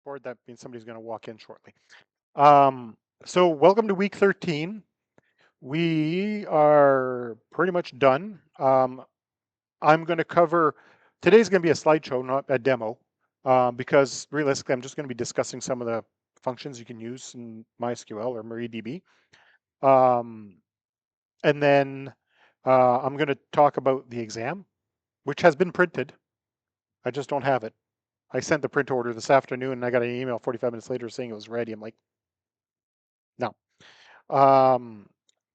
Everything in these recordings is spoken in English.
board, that means somebody's going to walk in shortly. So welcome to week 13. We are pretty much done. I'm going to cover, today's going to be a slideshow, not a demo, because realistically, I'm just going to be discussing some of the functions you can use in MySQL or MariaDB. And then I'm going to talk about the exam, which has been printed. I just don't have it. I sent the print order this afternoon and I got an email 45 minutes later saying it was ready. I'm like, no.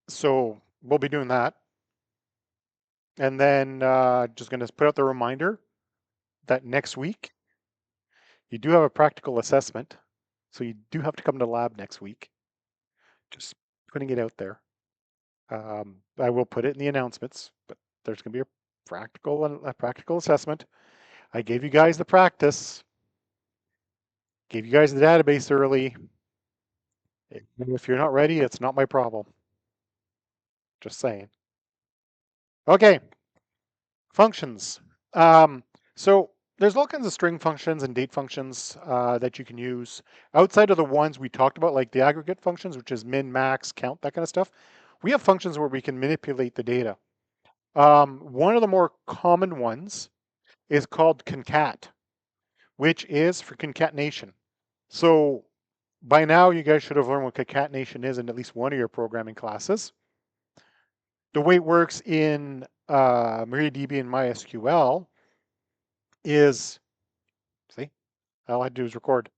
So we'll be doing that. And then just going to put out the reminder that next week you do have a practical assessment. So you do have to come to lab next week. Just putting it out there. I will put it in the announcements, but there's going to be a practical assessment. I gave you guys the practice, gave you guys the database early. If you're not ready, it's not my problem. Just saying. Okay, functions. So there's all kinds of string functions and date functions that you can use outside of the ones we talked about, like the aggregate functions, which is min, max, count, that kind of stuff. We have functions where we can manipulate the data. One of the more common ones is called concat, which is for concatenation. So by now, you guys should have learned what concatenation is in at least one of your programming classes. The way it works in MariaDB and MySQL is, see, all I do is record.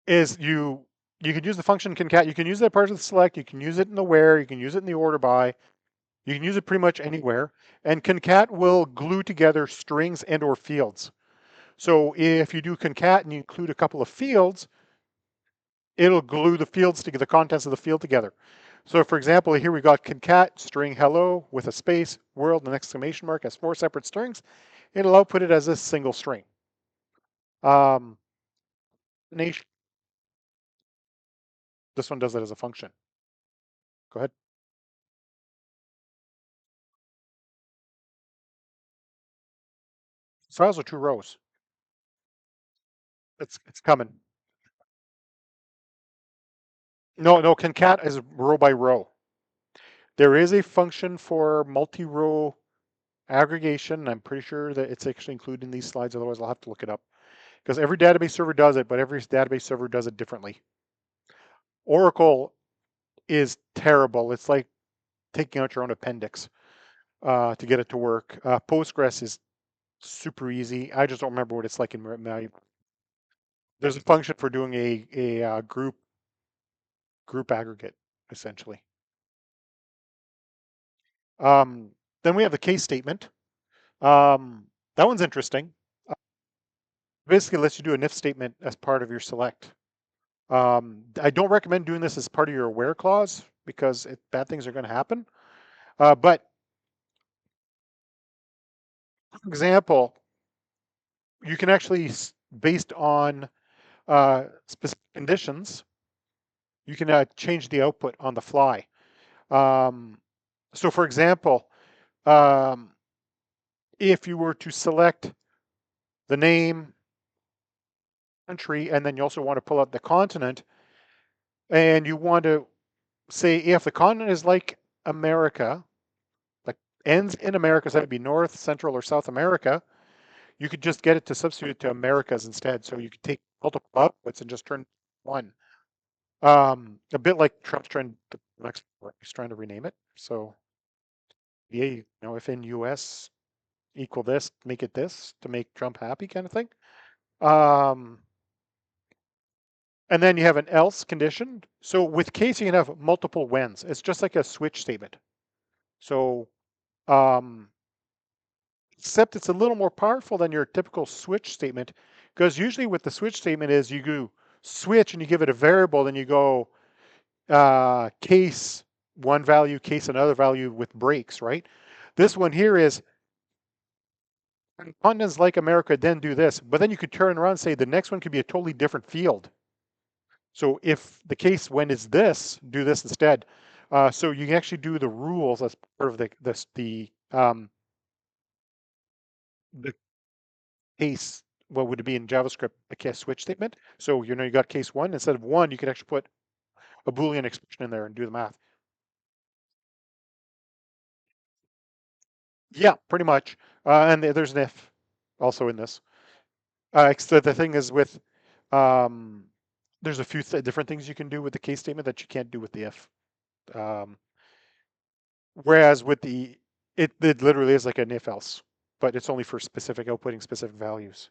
Is you could use the function concat. You can use it as part of the select. You can use it in the where. You can use it in the order by. You can use it pretty much anywhere. And concat will glue together strings and or fields. So if you do concat and you include a couple of fields, it'll glue the fields together, the contents of the field together. So for example, here we got concat string hello with a space, world, and an exclamation mark as 4 separate strings. It'll output it as a single string. Nation. This one does it as a function. Go ahead. Files are 2 rows. It's coming. No, concat is row by row. There is a function for multi-row aggregation. I'm pretty sure that it's actually included in these slides. Otherwise, I'll have to look it up. Because every database server does it, but every database server does it differently. Oracle is terrible. It's like taking out your own appendix to get it to work. Postgres is super easy. I just don't remember what it's like in my. There's a function for doing a group aggregate, essentially. Then we have the case statement. That one's interesting. Basically lets you do an if statement as part of your select. I don't recommend doing this as part of your where clause because bad things are going to happen. But for example, you can actually, based on specific conditions, you can change the output on the fly. So for example, if you were to select the name, country, and then you also want to pull out the continent, and you want to say if the continent is like America, like ends in America, so that'd be North, Central, or South America, you could just get it to substitute to Americas instead. So you could take multiple outputs and just turn one. A bit like Trump's he's trying to rename it. So yeah, if in US equal this, make it this to make Trump happy kind of thing. And then you have an else condition. So with case, you can have multiple whens. It's just like a switch statement. So, except it's a little more powerful than your typical switch statement, because usually with the switch statement is you go switch and you give it a variable, then you go case one value, case another value with breaks, right? This one here is continents like America, then do this, but then you could turn around and say the next one could be a totally different field. So if the case when is this, do this instead. So you can actually do the rules as part of the case what would it be in JavaScript, a case switch statement. So, you got case one, instead of one, you could actually put a Boolean expression in there and do the math. Yeah, pretty much. And there's an if also in this. So the thing is with, um, there's a few different things you can do with the case statement that you can't do with the if. Um, whereas with it literally is like an if else, but it's only for specific outputting specific values.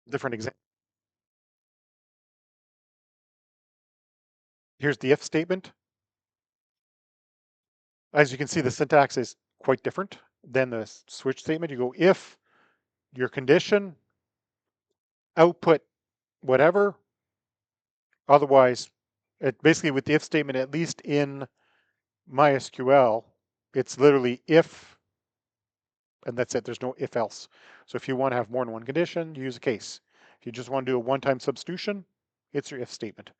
Different example. Here's the if statement. As you can see, the syntax is quite different than the switch statement. You go if your condition, output whatever, otherwise, basically with the if statement, at least in MySQL, it's literally if, and that's it. There's no if else. So if you want to have more than one condition, you use a case. If you just want to do a one-time substitution, it's your if statement.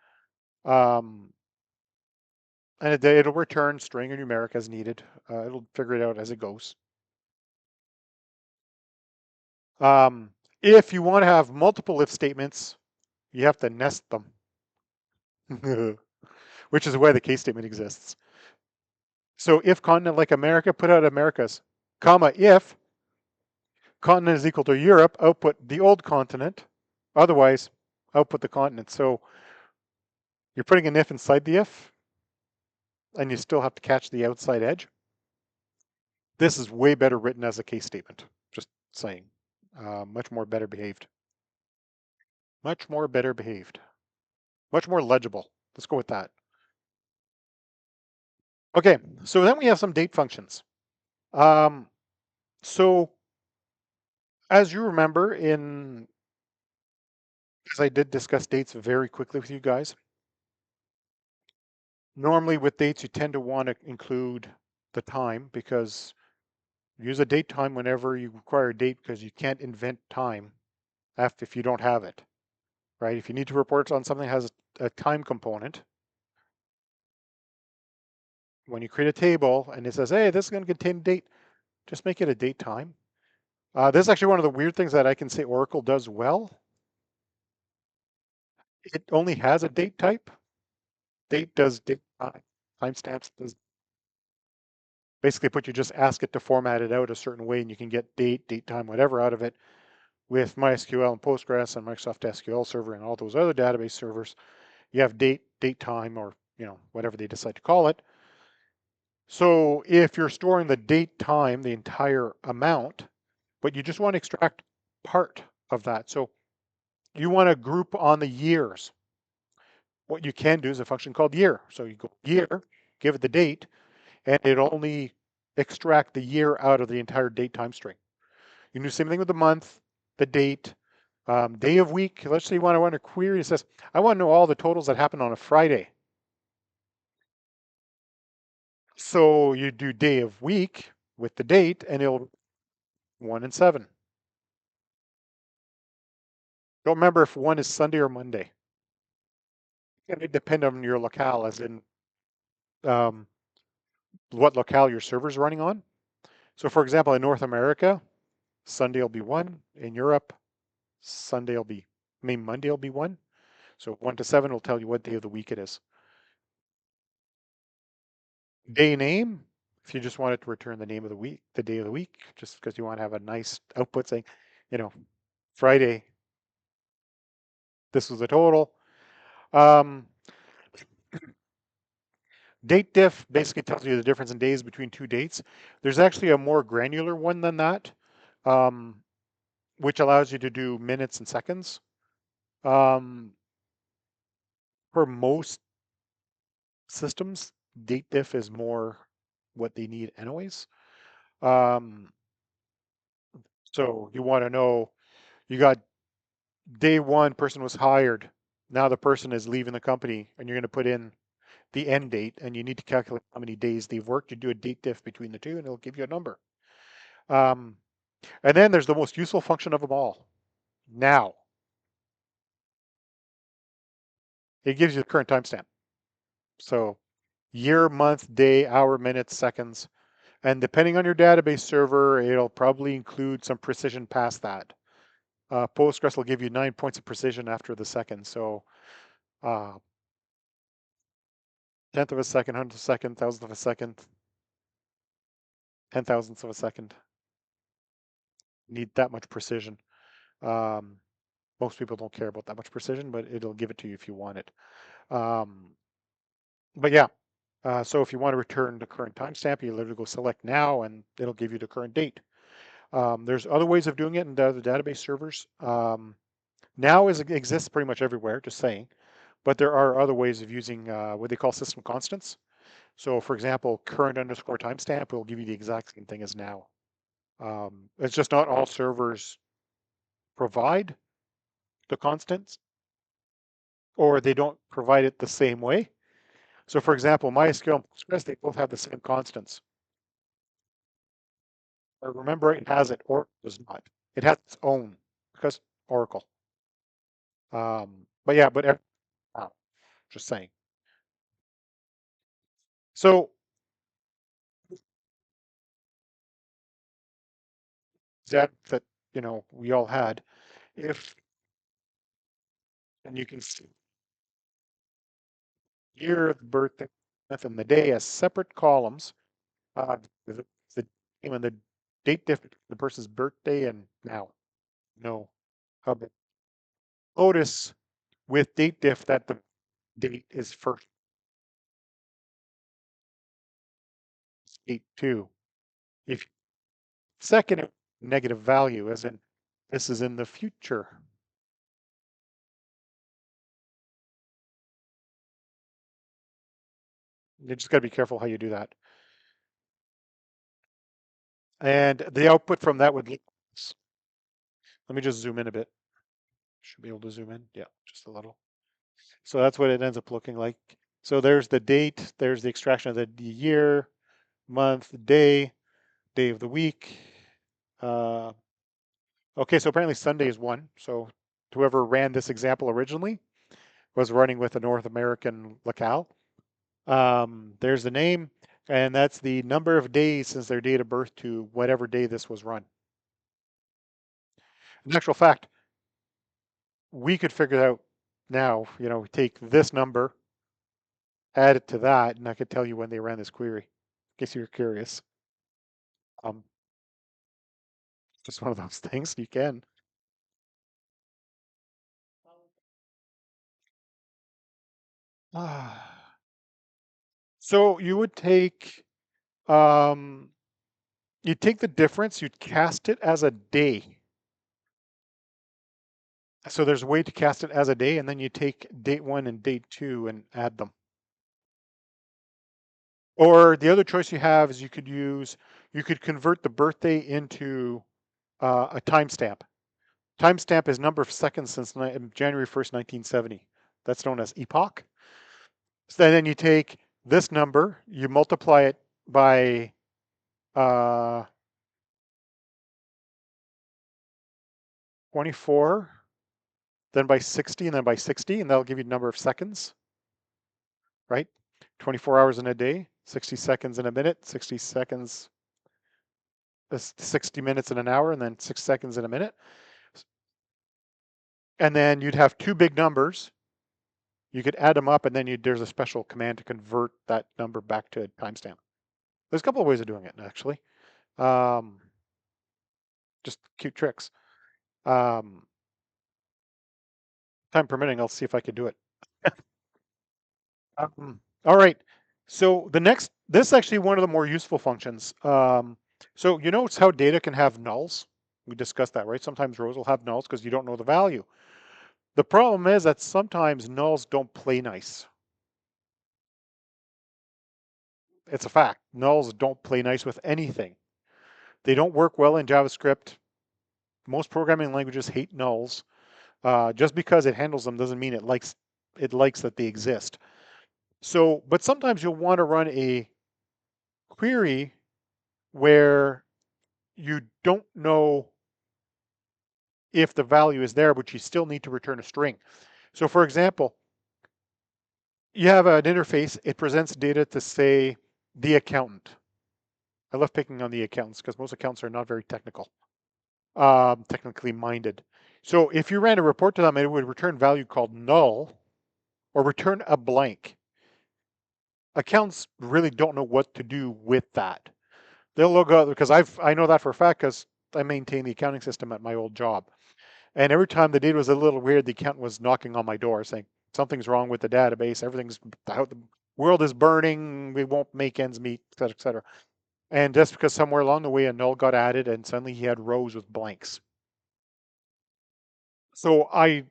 Um, and it'll return string or numeric as needed. It'll figure it out as it goes. If you want to have multiple if statements, you have to nest them, which is why the case statement exists. So if continent like America, put out Americas, comma, if continent is equal to Europe, output the old continent, otherwise output the continent. So you're putting an if inside the if, and you still have to catch the outside edge. This is way better written as a case statement, just saying. Much more better behaved. Much more better behaved. Much more legible. Let's go with that. Okay, so then we have some date functions. Um, so as you remember as I did discuss dates very quickly with you guys, normally with dates you tend to want to include the time because use a date time whenever you require a date because you can't invent time if you don't have it, right? If you need to report on something that has a time component, when you create a table and it says, hey, this is going to contain a date, just make it a date time. This is actually one of the weird things that I can say Oracle does well. It only has a date type. Date does date time. Timestamps does basically put you just ask it to format it out a certain way and you can get date, date time, whatever out of it. With MySQL and Postgres and Microsoft SQL Server and all those other database servers, you have date, date time, or whatever they decide to call it. So if you're storing the date time, the entire amount, but you just want to extract part of that. So you want to group on the years. What you can do is a function called year. So you go year, give it the date, and it'll only extract the year out of the entire date time string. You can do the same thing with the month, the date, day of week. Let's say you want to run a query that says, I want to know all the totals that happen on a Friday. So you do day of week with the date, and it'll 1 and 7. Don't remember if 1 is Sunday or Monday. And it depends on your locale, as in um, what locale your server's running on. So for example, in North America, Sunday will be 1. In Europe, Monday will be 1. So 1 to 7 will tell you what day of the week it is. Day name, if you just want it to return the name of the week, the day of the week, just because you want to have a nice output saying, Friday, this was the total. Date diff basically tells you the difference in days between two dates. There's actually a more granular one than that, which allows you to do minutes and seconds. For most systems, date diff is more what they need anyways. So you want to know, you got day one, person was hired. Now the person is leaving the company and you're going to put in the end date and you need to calculate how many days they've worked. You do a date diff between the two and it'll give you a number. And then there's the most useful function of them all. Now. It gives you the current timestamp. So year, month, day, hour, minutes, seconds. And depending on your database server, it'll probably include some precision past that. Postgres will give you 9 points of precision after the second. So uh, tenth of a second, hundredth of a second, thousandth of a second, 10,000ths of a second. Need that much precision. Um, most people don't care about that much precision, but it'll give it to you if you want it. Um, but yeah, so if you want to return the current timestamp, you literally go select now and it'll give you the current date. There's other ways of doing it in the database servers. Now exists pretty much everywhere, just saying, but there are other ways of using what they call system constants. So for example, current underscore timestamp will give you the exact same thing as now. It's just not all servers provide the constants, or they don't provide it the same way. So for example, MySQL and Postgres, they both have the same constants. But remember, it has it, Oracle does not. It has its own, because Oracle. But yeah, just saying. So that we all had, if and you can see year, the birthday, month, and the day as separate columns. The, the name and the date diff, the person's birthday and now. No. How about notice with date diff that the date is first date two. If second negative value, as in this is in the future. You just got to be careful how you do that. And the output from that would look, let me just zoom in a bit. Should be able to zoom in. Yeah, just a little. So that's what it ends up looking like. So there's the date, there's the extraction of the year, month, day, day of the week. Okay, so apparently Sunday is one. So whoever ran this example originally was running with a North American locale. There's the name, and that's the number of days since their date of birth to whatever day this was run. In actual fact, we could figure out now, take this number, add it to that, and I could tell you when they ran this query, in case you're curious. Um, just one of those things you can. So you would take, you'd take the difference, you'd cast it as a day. So there's a way to cast it as a day, and then you take date one and date two and add them. Or the other choice you have is you could convert the birthday into a timestamp. Timestamp is number of seconds since January 1st, 1970. That's known as epoch. So then you take this number, you multiply it by 24, then by 60, and then by 60, and that'll give you the number of seconds, right? 24 hours in a day, 60 seconds in a minute, 60 seconds, 60 minutes in an hour, and then 6 seconds in a minute. And then you'd have two big numbers. You could add them up, and then there's a special command to convert that number back to a timestamp. There's a couple of ways of doing it, actually. Just cute tricks. Time permitting, I'll see if I can do it. All right. So this is actually one of the more useful functions. So you notice how data can have nulls? We discussed that, right? Sometimes rows will have nulls because you don't know the value. The problem is that sometimes nulls don't play nice. It's a fact. Nulls don't play nice with anything. They don't work well in JavaScript. Most programming languages hate nulls. Just because it handles them doesn't mean it likes that they exist. So, but sometimes you'll want to run a query where you don't know if the value is there, but you still need to return a string. So for example, you have an interface, it presents data to say the accountant. I love picking on the accountants because most accountants are not very technically minded. So if you ran a report to them, it would return value called null or return a blank. Accountants really don't know what to do with that. They'll look up because I know that for a fact because I maintain the accounting system at my old job. And every time the data was a little weird, the accountant was knocking on my door saying something's wrong with the database. The world is burning. We won't make ends meet, et cetera, et cetera. And just because somewhere along the way a null got added and suddenly he had rows with blanks. So I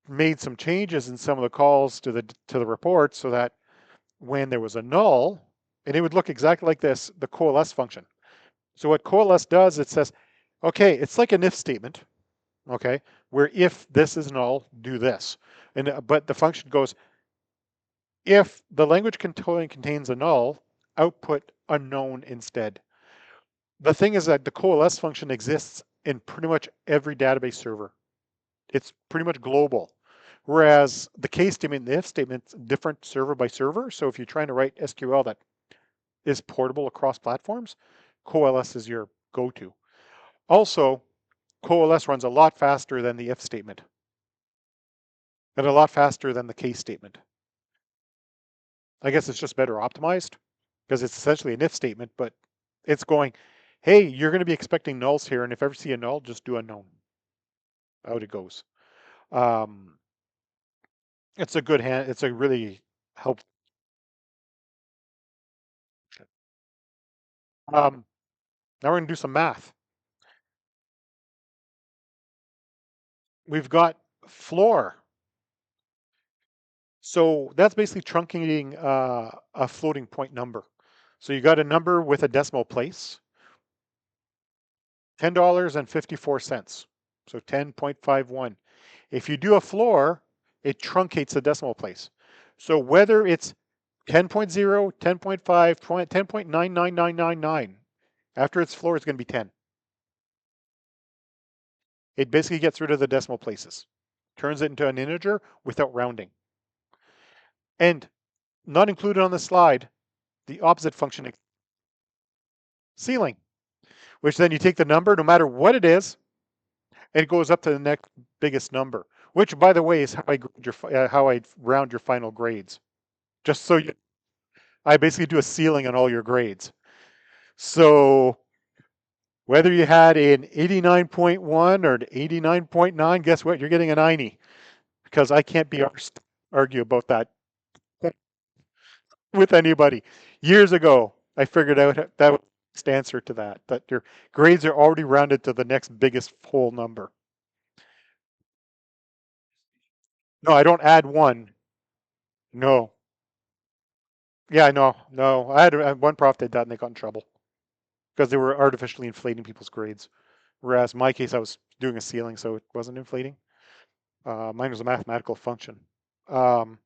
made some changes in some of the calls to the report so that when there was a null, and it would look exactly like this, the coalesce function. So what coalesce does, it says, okay, it's like an if statement, okay, where if this is null, do this. But the function goes, if the language contains a null, output unknown instead. The thing is that the coalesce function exists in pretty much every database server. It's pretty much global. Whereas the case statement and the if statement's different server by server. So if you're trying to write SQL that is portable across platforms, coalesce is your go-to. Also, coalesce runs a lot faster than the if statement and a lot faster than the case statement. I guess it's just better optimized because it's essentially an if statement, but it's going, hey, you're going to be expecting nulls here, and if ever see a null, just do unknown. Out it goes. Um, it's a good hand. It's a really helpful. Now we're going to do some math. We've got floor. So that's basically truncating a floating point number. So you got a number with a decimal place, $10.54. So 10.51. If you do a floor, it truncates the decimal place. So whether it's 10.0, 10.5, 10.99999, after its floor, it's going to be 10. It basically gets rid of the decimal places, turns it into an integer without rounding. And not included on the slide, the opposite function, ceiling, which then you take the number, no matter what it is, and it goes up to the next biggest number. Which, by the way, is how I round your final grades. Just so you, I basically do a ceiling on all your grades. So whether you had an 89.1 or an 89.9, guess what? You're getting a 90 because I can't be argue about that with anybody. Years ago, I figured out that was the answer to that your grades are already rounded to the next biggest whole number. No, I don't add one. No. Yeah, no. I had one prof did that and they got in trouble because they were artificially inflating people's grades. Whereas in my case, I was doing a ceiling, so it wasn't inflating. Mine was a mathematical function. Um,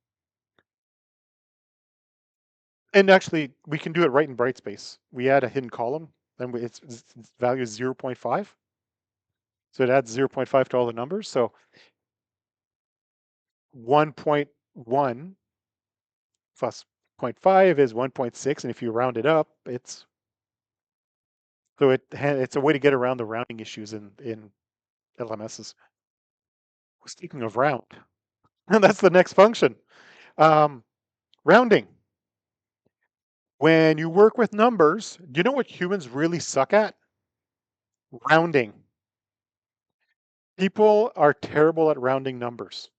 and actually, we can do it right in Brightspace. We add a hidden column, and its value is 0.5. So it adds 0.5 to all the numbers. So 1.1 plus zero 0.5 is 1.6, and if you round it up, it's a way to get around the rounding issues in LMSs. Speaking of round, that's the next function. Um, rounding. When you work with numbers, do you know what humans really suck at? Rounding. People are terrible at rounding numbers.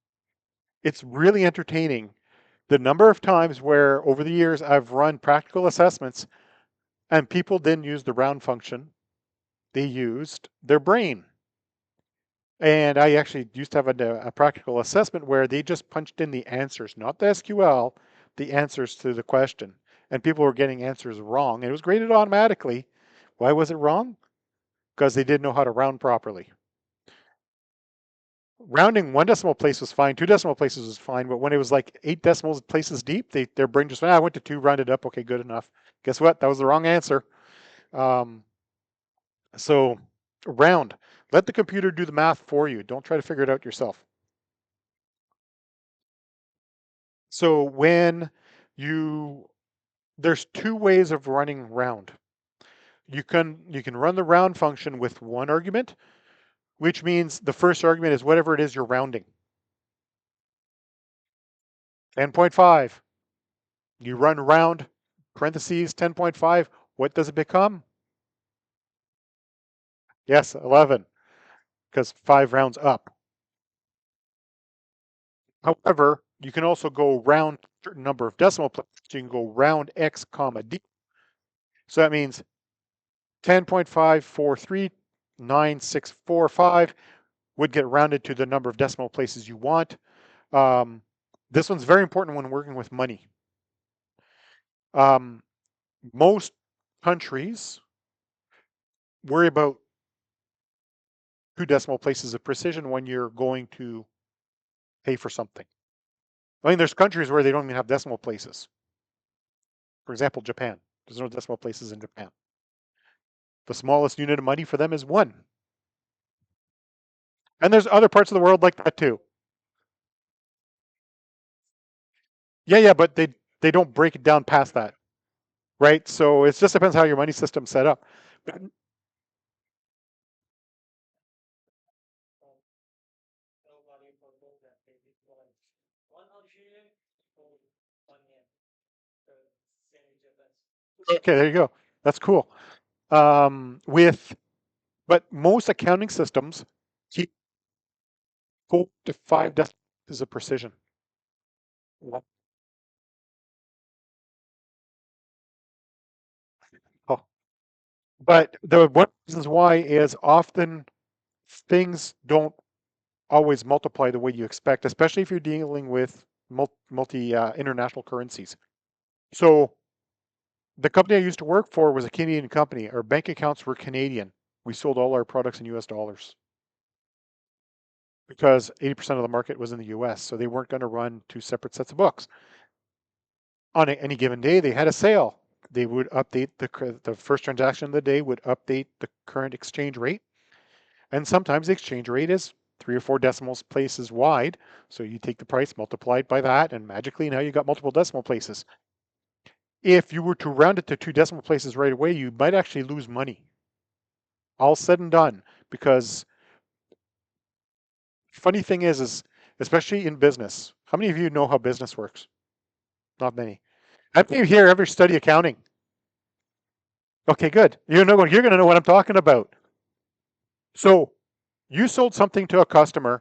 It's really entertaining the number of times where over the years I've run practical assessments and people didn't use the round function, they used their brain. And I actually used to have a practical assessment where they just punched in the answers, not the SQL, the answers to the question. And people were getting answers wrong. And it was graded automatically. Why was it wrong? Because they didn't know how to round properly. Rounding one decimal place was fine, two decimal places was fine, but when it was like 8 decimal places deep, their brain just went, I went to two, rounded up, okay, good enough. Guess what? That was the wrong answer. Um, so round. Let the computer do the math for you. Don't try to figure it out yourself. So when you, there's two ways of running round. you can run the round function with one argument, which means the first argument is whatever it is you're rounding. 10.5. You run round parentheses 10.5. What does it become? Yes, 11, because 5 rounds up. However, you can also go round a certain number of decimal places. So you can go round x comma d. So that means 10.5439645 would get rounded to the number of decimal places you want. This one's very important when working with money. Most countries worry about 2 decimal places of precision when you're going to pay for something. I mean, there's countries where they don't even have decimal places. For example, Japan. There's no decimal places in Japan. The smallest unit of money for them is 1. And there's other parts of the world like that too. Yeah, but they don't break it down past that, right? So it just depends how your money system's set up. Okay, there you go. That's cool. But most accounting systems keep 4 to 5 decimals of precision. Oh. But the one reasons why is often things don't always multiply the way you expect, especially if you're dealing with multi international currencies. So the company I used to work for was a Canadian company. Our bank accounts were Canadian. We sold all our products in US dollars because 80% of the market was in the US. So they weren't going to run 2 separate sets of books. On any given day, they had a sale. They would update the first transaction of the day would update the current exchange rate. And sometimes the exchange rate is 3 or 4 decimal places wide. So you take the price, multiply it by that, and magically now you got multiple decimal places. If you were to round it to 2 decimal places right away, you might actually lose money. All said and done, because funny thing is especially in business, how many of you know how business works? Not many. How many of you here ever study accounting? Okay, good. You're going to know what I'm talking about. So you sold something to a customer,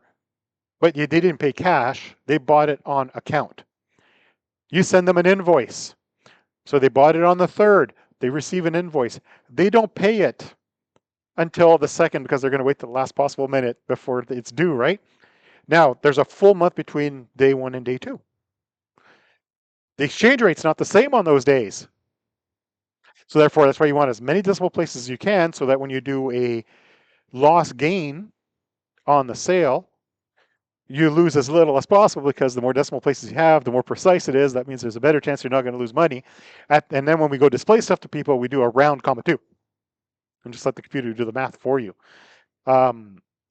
but they didn't pay cash. They bought it on account. You send them an invoice. So they bought it on the 3rd. They receive an invoice. They don't pay it until the 2nd because they're going to wait the last possible minute before it's due, right? Now, there's a full month between day 1 and day 2. The exchange rate's not the same on those days. So therefore, that's why you want as many decimal places as you can so that when you do a loss gain on the sale, you lose as little as possible because the more decimal places you have, the more precise it is. That means there's a better chance you're not going to lose money. And then when we go display stuff to people, we do a round comma 2 and just let the computer do the math for you.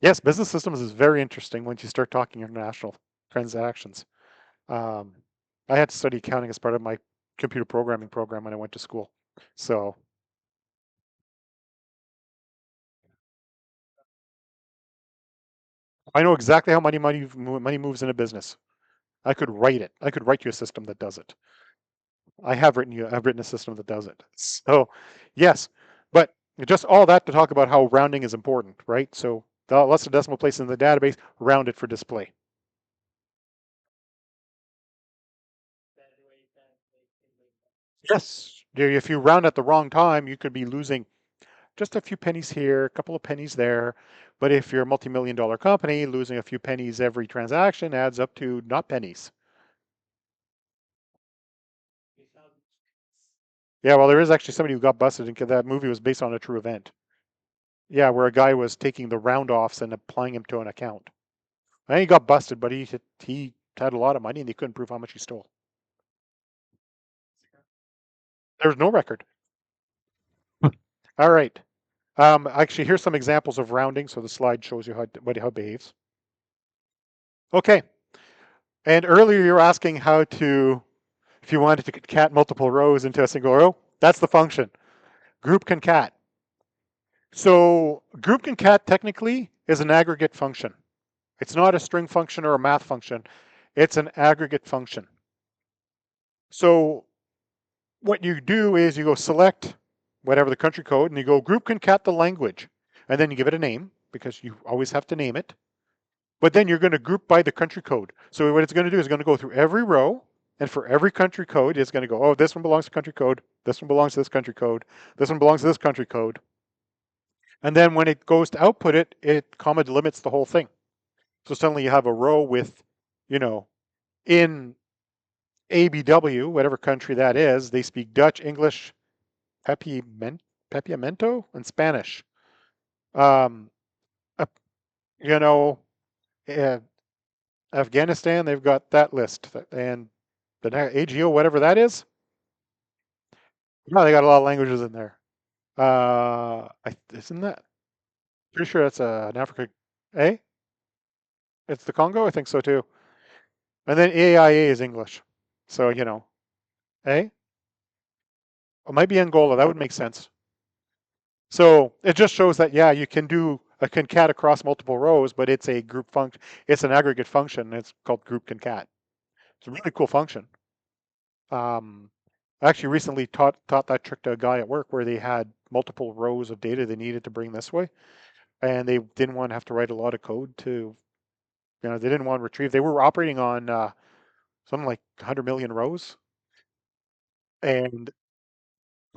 Yes, business systems is very interesting once you start talking international transactions. I had to study accounting as part of my computer programming program when I went to school. So I know exactly how money moves in a business. I could write it. I could write you a system that does it. I've written a system that does it. So yes, but just all that to talk about how rounding is important, right? So the less the decimal places in the database, round it for display. Yes, if you round at the wrong time, you could be losing just a few pennies here, a couple of pennies there. But if you're a multi-million dollar company, losing a few pennies every transaction adds up to not pennies. Yeah, well, there is actually somebody who got busted, and that movie was based on a true event. Yeah, where a guy was taking the round offs and applying them to an account. And he got busted, but he had a lot of money and they couldn't prove how much he stole. There's no record. All right. Actually, here's some examples of rounding. So the slide shows you how it behaves. Okay. And earlier you were asking if you wanted to concat multiple rows into a single row. That's the function. Group concat. So group concat technically is an aggregate function. It's not a string function or a math function. It's an aggregate function. So what you do is you go select whatever the country code and you go group concat the language. And then you give it a name because you always have to name it. But then you're going to group by the country code. So what it's going to do is going to go through every row, and for every country code, it's going to go, oh, this one belongs to country code, this one belongs to this country code, this one belongs to this country code. And then when it goes to output it, it comma delimits the whole thing. So suddenly you have a row with, you know, in ABW, whatever country that is, they speak Dutch, English, Papiamento, and Spanish. Um, you know, uh, Afghanistan, they've got that list, and the AGO, whatever that is, no, they got a lot of languages in there. Isn't that? Pretty sure that's an Africa. Eh? It's the Congo, I think so too. And then AIA is English, so eh? It might be Angola. That would make sense. So it just shows that yeah, you can do a concat across multiple rows, but it's a group function. It's an aggregate function. It's called group concat. It's a really cool function. I actually recently taught that trick to a guy at work where they had multiple rows of data they needed to bring this way, and they didn't want to have to write a lot of code to, they didn't want to retrieve. They were operating on something like 100 million rows, and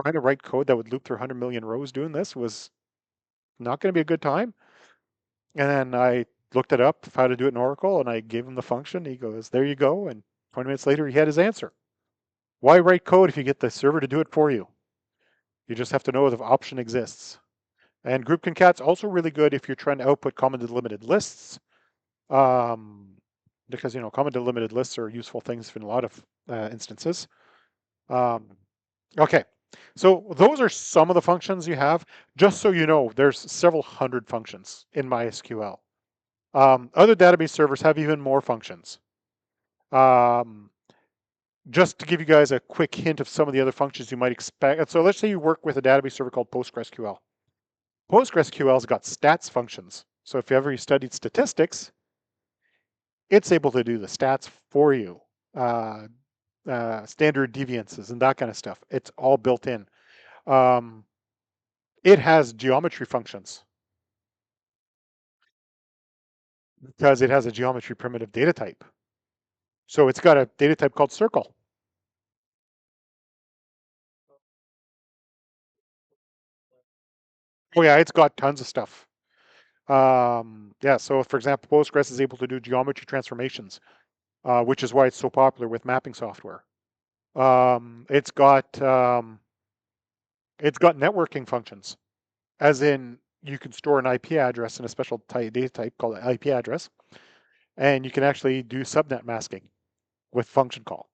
trying to write code that would loop through 100 million rows doing this was not going to be a good time. And then I looked it up, how to do it in Oracle, and I gave him the function. He goes, there you go. And 20 minutes later, he had his answer. Why write code if you get the server to do it for you? You just have to know if the option exists. And group concat's also really good if you're trying to output common delimited lists, because common delimited lists are useful things in a lot of instances. Okay, so those are some of the functions you have. Just so you know, there's several hundred functions in MySQL. Other database servers have even more functions. Just to give you guys a quick hint of some of the other functions you might expect. So let's say you work with a database server called PostgreSQL. PostgreSQL's got stats functions. So if you studied statistics, it's able to do the stats for you, standard deviances and that kind of stuff. It's all built in. It has geometry functions because it has a geometry primitive data type. So it's got a data type called circle. Oh yeah, it's got tons of stuff. Yeah, so for example, Postgres is able to do geometry transformations, which is why it's so popular with mapping software. It's got networking functions, as in you can store an IP address in a special data type called an IP address, and you can actually do subnet masking with function call,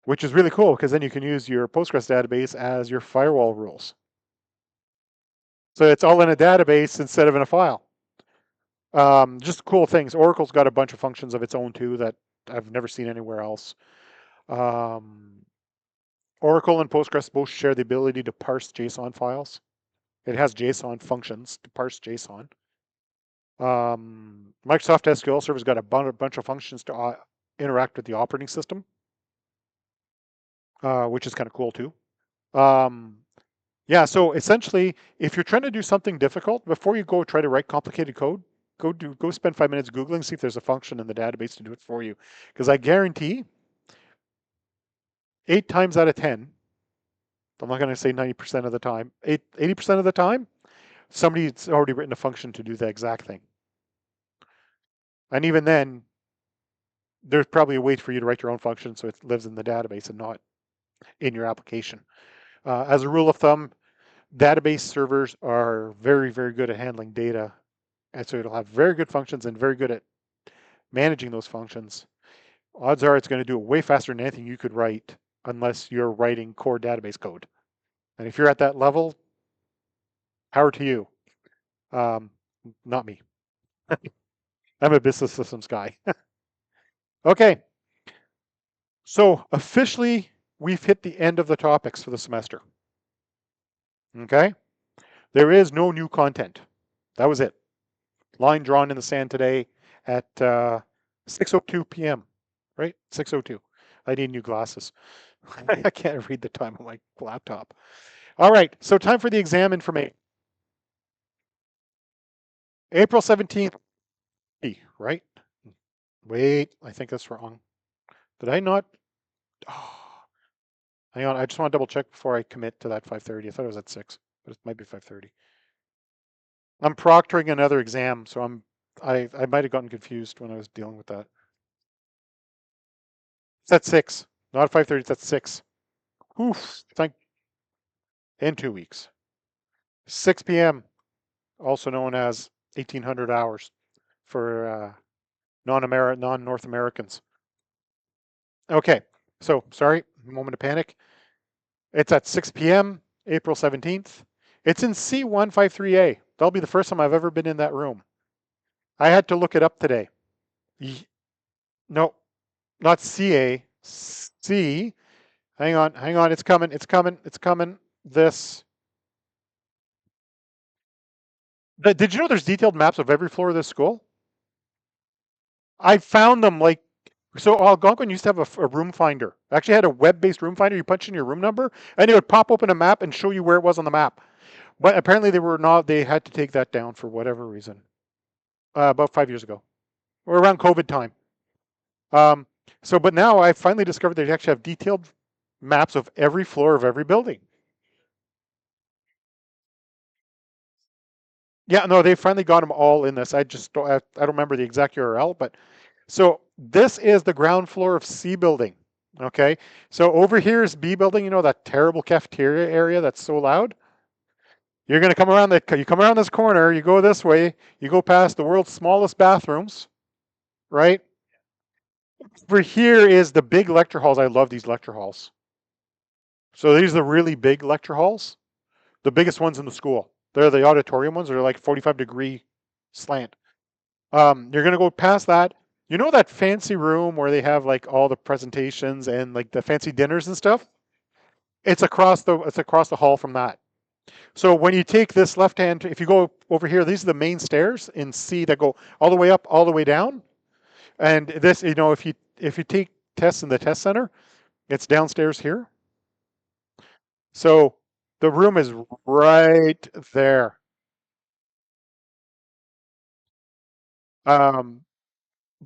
which is really cool because then you can use your Postgres database as your firewall rules. So it's all in a database instead of in a file. Just cool things. Oracle's got a bunch of functions of its own too that I've never seen anywhere else. Oracle and Postgres both share the ability to parse JSON files. It has JSON functions to parse JSON. Microsoft SQL Server's got a bunch of functions to interact with the operating system, which is kind of cool too. Yeah, so essentially, if you're trying to do something difficult, before you go try to write complicated code, go spend 5 minutes Googling, see if there's a function in the database to do it for you. Because I guarantee 8 times out of 10, I'm not going to say 90% of the time, 80% of the time, somebody's already written a function to do the exact thing. And even then, there's probably a way for you to write your own function so it lives in the database and not in your application. As a rule of thumb, database servers are very, very good at handling data. And so it'll have very good functions and very good at managing those functions. Odds are it's going to do it way faster than anything you could write unless you're writing core database code. And if you're at that level, power to you. Not me. I'm a business systems guy. Okay. So officially, we've hit the end of the topics for the semester. Okay. There is no new content. That was it. Line drawn in the sand today at 6:02 p.m. Right? 6:02. I need new glasses. I can't read the time on my laptop. All right, so time for the exam information. April 17th, right? Wait, I think that's wrong. Did I not? Oh, hang on, I just want to double check before I commit to that 5:30. I thought it was at 6, but it might be 5:30. I'm proctoring another exam, so I might have gotten confused when I was dealing with that. It's at 6, not 5:30. It's at 6. Oof, thank in 2 weeks. 6 p.m. also known as 1800 hours for non-North Americans. Okay, so sorry, moment of panic. It's at 6 p.m. April 17th. It's in C153A. That'll be the first time I've ever been in that room. I had to look it up today. No, not CA. C. Hang on. It's coming. This. Did you know there's detailed maps of every floor of this school? I found them like so. Algonquin used to have a room finder. Actually, had a web-based room finder. You punch in your room number, and it would pop open a map and show you where it was on the map. But apparently, they were not. They had to take that down for whatever reason. About 5 years ago, or around COVID time. Um, but now I finally discovered they actually have detailed maps of every floor of every building. Yeah, no, they finally got them all in this. I don't remember the exact URL, but so this is the ground floor of C building. Okay, so over here is B building. You know that terrible cafeteria area that's so loud. You're gonna come around you come around this corner. You go this way. You go past the world's smallest bathrooms, right? Over here is the big lecture halls. I love these lecture halls. So these are the really big lecture halls, the biggest ones in the school. They're the auditorium ones. They're like 45-degree slant. You're gonna go past that. You know that fancy room where they have like all the presentations and like the fancy dinners and stuff? It's across the hall from that. So when you take this left hand, if you go over here, these are the main stairs in C that go all the way up, all the way down. And this, if you take tests in the test center, it's downstairs here. So the room is right there. Um,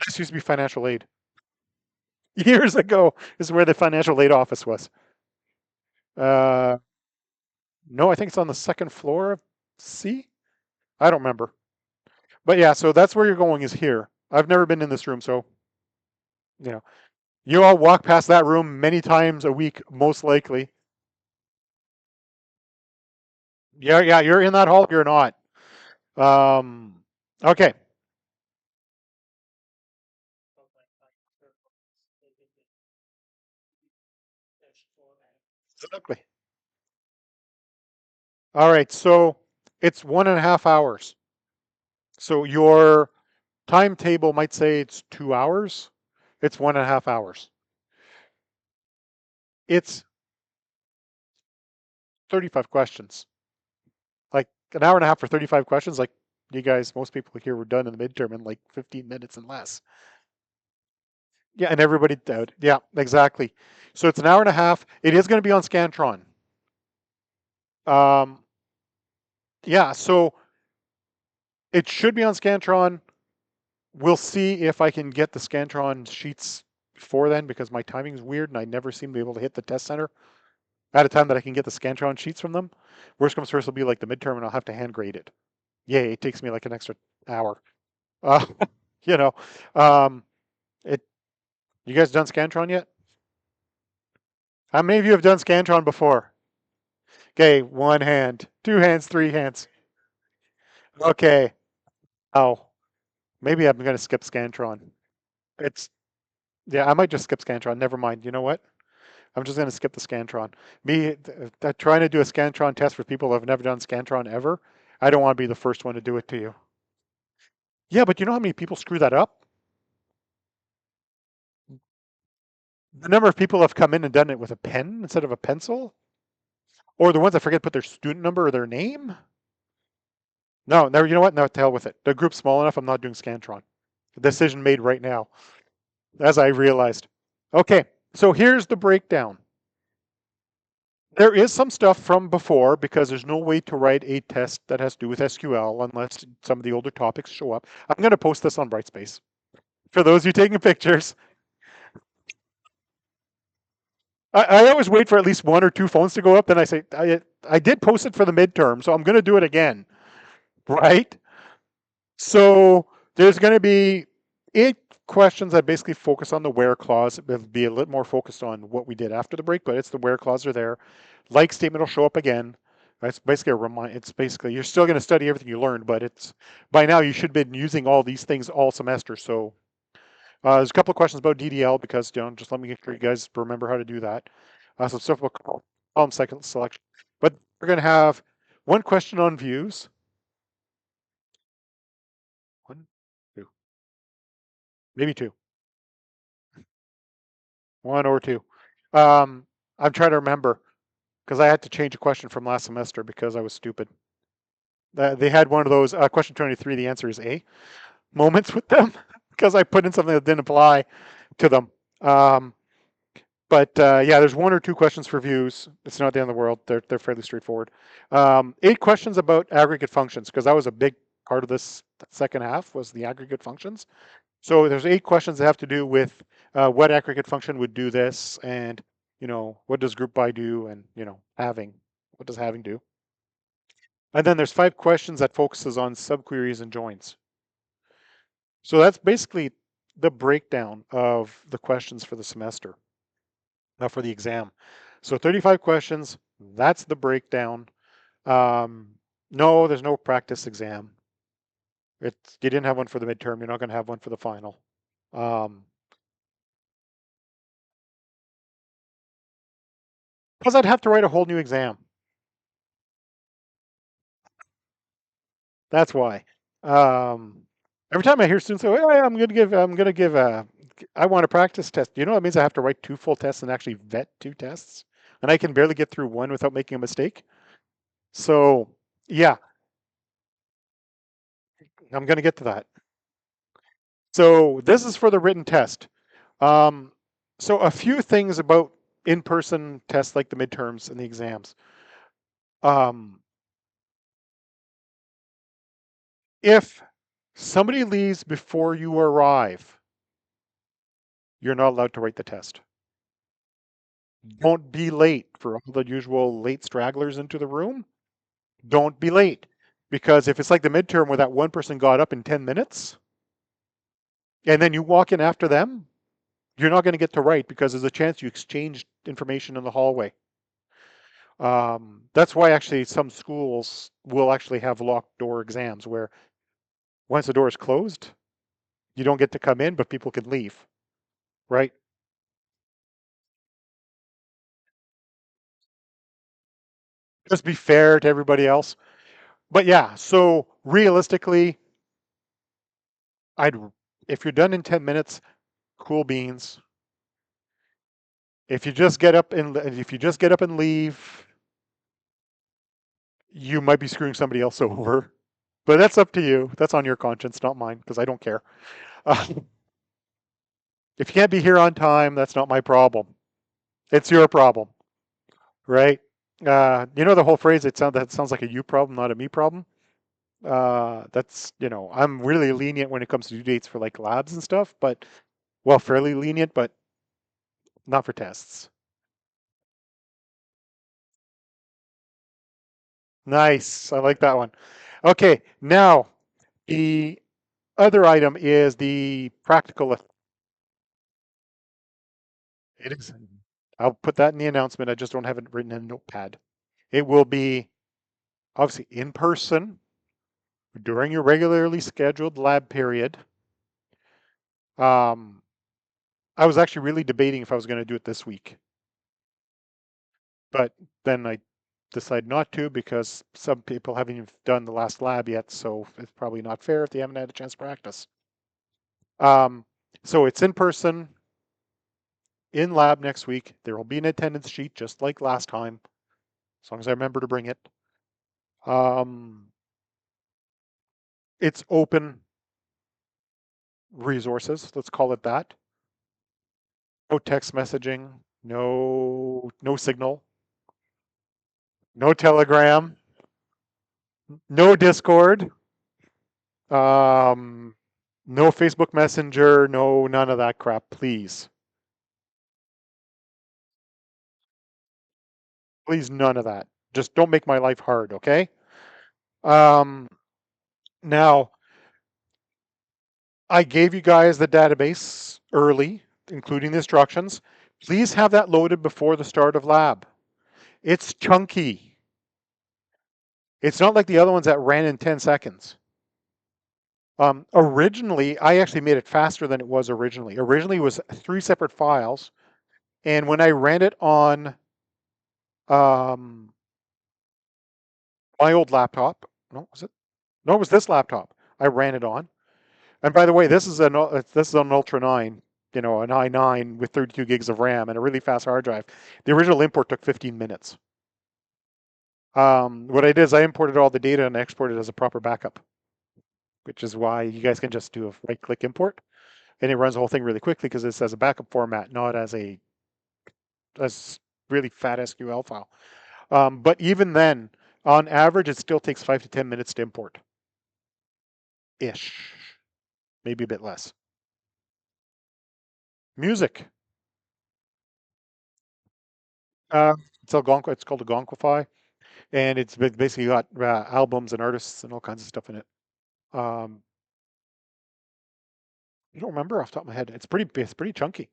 this used to be financial aid. Years ago is where the financial aid office was. Uh, no, I think it's on the second floor of C. I don't remember. But yeah, so that's where you're going is here. I've never been in this room, so you know, you all walk past that room many times a week, most likely. Yeah, you're in that hall. You're not. Okay. Exactly. All right. So it's 1.5 hours. So your timetable might say it's 2 hours. It's 1.5 hours. It's 35 questions. Like an hour and a half for 35 questions. Like you guys, most people here were done in the midterm in like 15 minutes and less. Yeah, and everybody did. Yeah, exactly. So it's an hour and a half. It is going to be on Scantron. Um, yeah, so it should be on Scantron. We'll see if I can get the Scantron sheets before then because my timing is weird and I never seem to be able to hit the test center at a time that I can get the Scantron sheets from them. Worst comes first will be like the midterm and I'll have to hand grade it. Yay, it takes me like an extra hour. Uh, you know, um, it. You guys done Scantron yet? How many of you have done Scantron before? Okay, one hand, two hands, three hands. Okay. Oh, maybe I'm gonna skip Scantron. It's yeah, I might just skip Scantron. Never mind. You know what? I'm just gonna skip the Scantron. Trying to do a Scantron test for people who have never done Scantron ever. I don't want to be the first one to do it to you. Yeah, but you know how many people screw that up? The number of people have come in and done it with a pen instead of a pencil, or the ones that forget to put their student number or their name. No, never. You know what? No, to hell with it. The group's small enough. I'm not doing Scantron. Decision made right now, as I realized. Okay, so here's the breakdown. There is some stuff from before because there's no way to write a test that has to do with SQL unless some of the older topics show up. I'm going to post this on Brightspace. For those of you taking pictures, I always wait for at least one or two phones to go up. Then I say, I did post it for the midterm, so I'm going to do it again. Right? So there's going to be 8 questions that basically focus on the where clause. It'll be a little more focused on what we did after the break, but it's the where clause are there. Like statement will show up again. It's basically a remind. It's basically you're still going to study everything you learned, but it's by now you should have been using all these things all semester. So there's a couple of questions about DDL because just let me make sure you guys remember how to do that. Some stuff about column cycle selection, but we're going to have one question on views. One, two, maybe two. One or two. Um, I'm trying to remember because I had to change a question from last semester because I was stupid. They had one of those question 23. The answer is A moments with them because I put in something that didn't apply to them. Um, but yeah, there's one or two questions for views. It's not the end of the world. They're fairly straightforward. 8 questions about aggregate functions because that was a big part of this second half was the aggregate functions. So there's 8 questions that have to do with what aggregate function would do this, and what does group by do, and having, what does having do? And then there's 5 questions that focuses on subqueries and joins. So that's basically the breakdown of the questions for the semester, for the exam. So 35 questions, that's the breakdown. No, there's no practice exam. You didn't have one for the midterm. You're not going to have one for the final. Because I'd have to write a whole new exam. That's why. Um, every time I hear students say, "Oh, yeah, I'm gonna give I want a practice test." You know, it means I have to write 2 full tests and actually vet 2 tests, and I can barely get through one without making a mistake. So, yeah, I'm gonna get to that. So this is for the written test. Um, so a few things about in-person tests like the midterms and the exams. Um, if somebody leaves before you arrive, you're not allowed to write the test. Don't be late for all the usual late stragglers into the room. Don't be late. Because if it's like the midterm where that one person got up in 10 minutes and then you walk in after them, you're not going to get to write because there's a chance you exchanged information in the hallway. That's why actually some schools will actually have locked door exams where once the door is closed, you don't get to come in, but people can leave, right? Just be fair to everybody else. But yeah, so realistically, I'd if you're done in 10 minutes, cool beans. If you just get up and leave, you might be screwing somebody else over. But that's up to you. That's on your conscience, not mine, because I don't care. If you can't be here on time, that's not my problem. It's your problem, right? You know the whole phrase. That sounds like a you problem, not a me problem. That's I'm really lenient when it comes to due dates for like labs and stuff, but well, fairly lenient, but not for tests. Nice. I like that one. Okay, now the other item is the practical. It is. I'll put that in the announcement. I just don't have it written in a notepad. It will be obviously in person during your regularly scheduled lab period. Um, I was actually really debating if I was going to do it this week, but then I decided not to because some people haven't even done the last lab yet, so it's probably not fair if they haven't had a chance to practice. Um, so it's in person in lab next week. There will be an attendance sheet just like last time, as long as I remember to bring it. Um, It's open resources, let's call it that. No text messaging, no Signal, no Telegram, no Discord, um, no Facebook Messenger, no none of that crap, please. Please, none of that. Just don't make my life hard, okay? Um, Now, I gave you guys the database early, including the instructions. Please have that loaded before the start of lab. It's chunky. It's not like the other ones that ran in 10 seconds. Originally, I actually made it faster than it was originally. Originally, it was 3 separate files. And when I ran it on um, my old laptop, no, was it? No, it was this laptop. I ran it on. And by the way, this is an Ultra 9, an i9 with 32 gigs of RAM and a really fast hard drive. The original import took 15 minutes. What I did is I imported all the data and I exported it as a proper backup, which is why you guys can just do a right-click import, and it runs the whole thing really quickly because it's as a backup format, not as a really fat SQL file. But even then, on average, it still takes 5 to 10 minutes to import, ish, maybe a bit less. Music. It's called Algonquify, and it's basically got albums and artists and all kinds of stuff in it. Um, I don't remember off the top of my head. It's pretty chunky.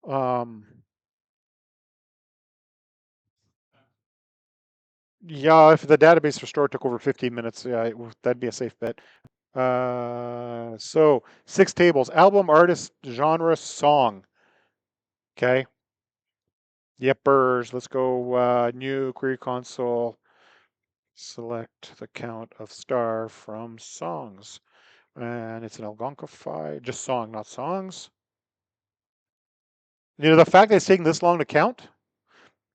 Um, yeah, if the database restore took over 15 minutes, yeah, that'd be a safe bet. So 6 tables: album, artist, genre, song. Okay. Yepers. Let's go new query console. Select the count of star from songs. And it's an Algonquify, just song, not songs. The fact that it's taking this long to count,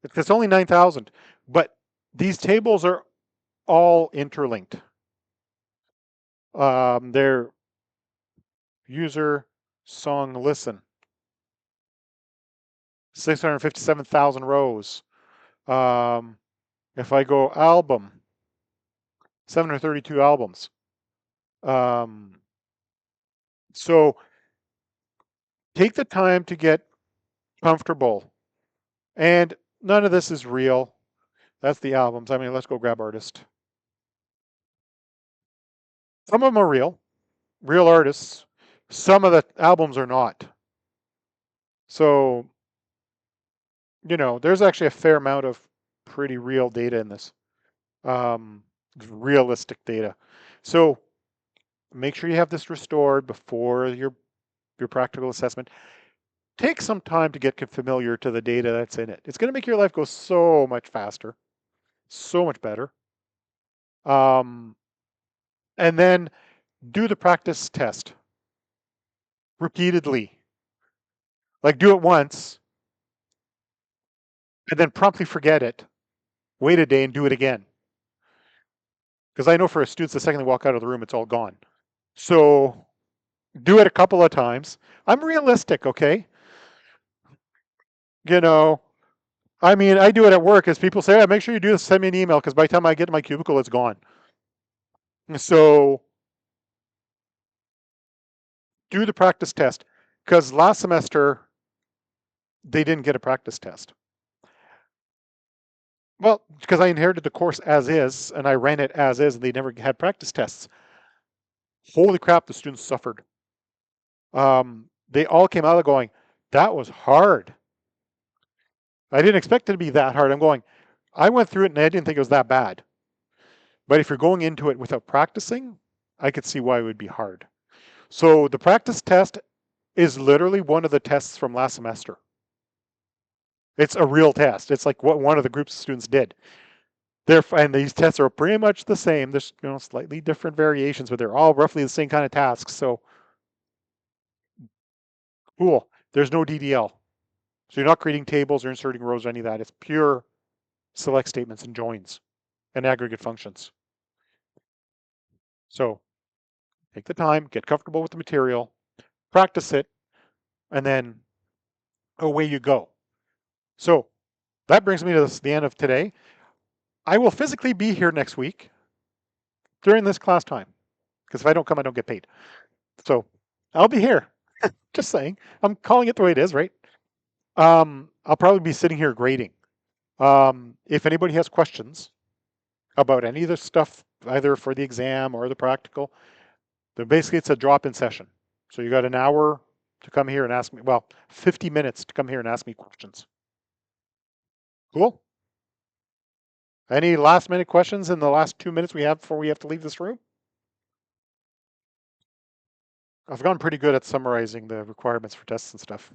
it's only 9,000, but these tables are all interlinked. They're user, song, listen, 657,000 rows. If I go album, 732 albums. So take the time to get comfortable. And none of this is real. That's the albums. I mean, let's go grab artist. Some of them are real artists. Some of the albums are not. So, there's actually a fair amount of pretty real data in this. Um, Realistic data. So make sure you have this restored before your practical assessment. Take some time to get familiar to the data that's in it. It's going to make your life go so much faster, so much better. And then do the practice test repeatedly. Like, do it once and then promptly forget it. Wait a day and do it again. Because I know for students, the second they walk out of the room, it's all gone. So do it a couple of times. I'm realistic, okay? I mean, I do it at work as people say, make sure you do this, send me an email, because by the time I get to my cubicle, it's gone. So do the practice test. Because last semester, they didn't get a practice test. Well, because I inherited the course as is, and I ran it as is, and they never had practice tests. Holy crap, the students suffered. They all came out of going, that was hard. I didn't expect it to be that hard. I went through it and I didn't think it was that bad. But if you're going into it without practicing, I could see why it would be hard. So the practice test is literally one of the tests from last semester. It's a real test. It's like what one of the groups of students did. And these tests are pretty much the same. There's slightly different variations, but they're all roughly the same kind of tasks. So cool. There's no DDL. So you're not creating tables or inserting rows or any of that. It's pure select statements and joins and aggregate functions. So Take the time, get comfortable with the material, practice it, and then away you go. So that brings me to the end of today. I will physically be here next week during this class time, because if I don't come, I don't get paid. So I'll be here. Just saying. I'm calling it the way it is, right? I'll probably be sitting here grading. If anybody has questions about any of the stuff, either for the exam or the practical, then basically it's a drop-in session. So you got an hour to come here and ask me, well, 50 minutes to come here and ask me questions. Cool. Any last minute questions in the last 2 minutes we have before we have to leave this room? I've gone pretty good at summarizing the requirements for tests and stuff.